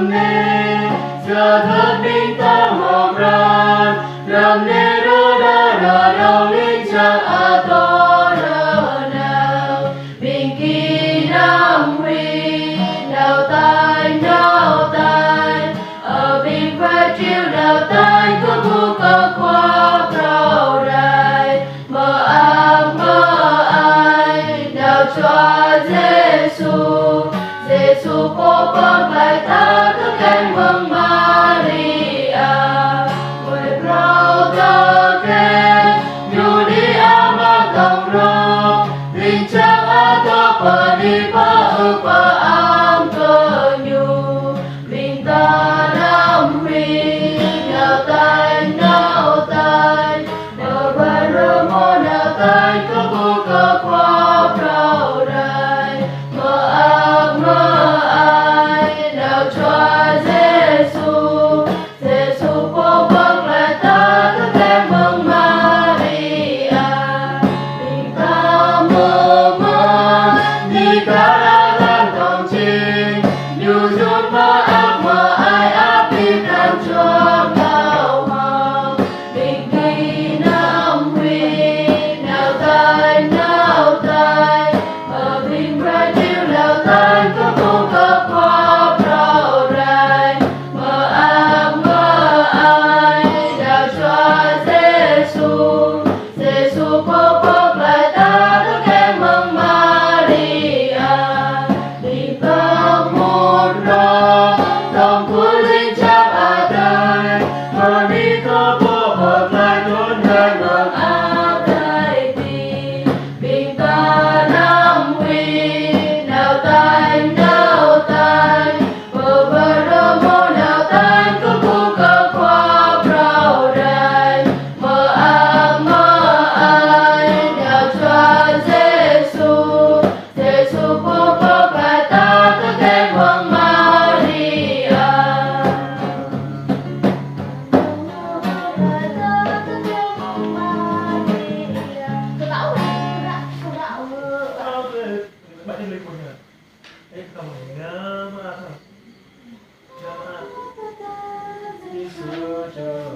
ne giờ thất bình ta mọc ra ne rô đa ra đau linh cha a to ra nào bình kỳ nam huy đào tai ở bình và chiều đào tai có bu cơ qua trâu đài mơ ai đào cho Giêsu cô con lại ta thức cánh mừng Maria người rau tơ kê nhu đi ama tông rô linh trang a tơ pa đi pa am cơ nhu linh ta nam huy nào tai nào ba rơ mô nào tai cơ bu cơ qua trâu đài mơ ai nào cho Giêsu cô con lại ta thức em mừng Maria tình ta mơ đi cả lan đồng trình nhu rút mơ ai áp đi nam cho cao hoàng bình kỳ nam huy nào tai ở bình ra chiếu nào tai có bu cơ qua trâu đài mơ ai nào cho Giêsu cô con lại ta thức em mừng Maria đi ta một lo đồng cuối linh trang a đời mà đi có bộ hợp lại đốn hai mừng a đời đi bình ta nam huy nào tai vợ rơ mô nào tai có bu cơ qua trâu đài mơ ai nào cho Giêsu cô con lại ta thức em mừng Maria bạn đi lấy quần à? Ê, không ngâm à? Ngâm à? Đi xưa trời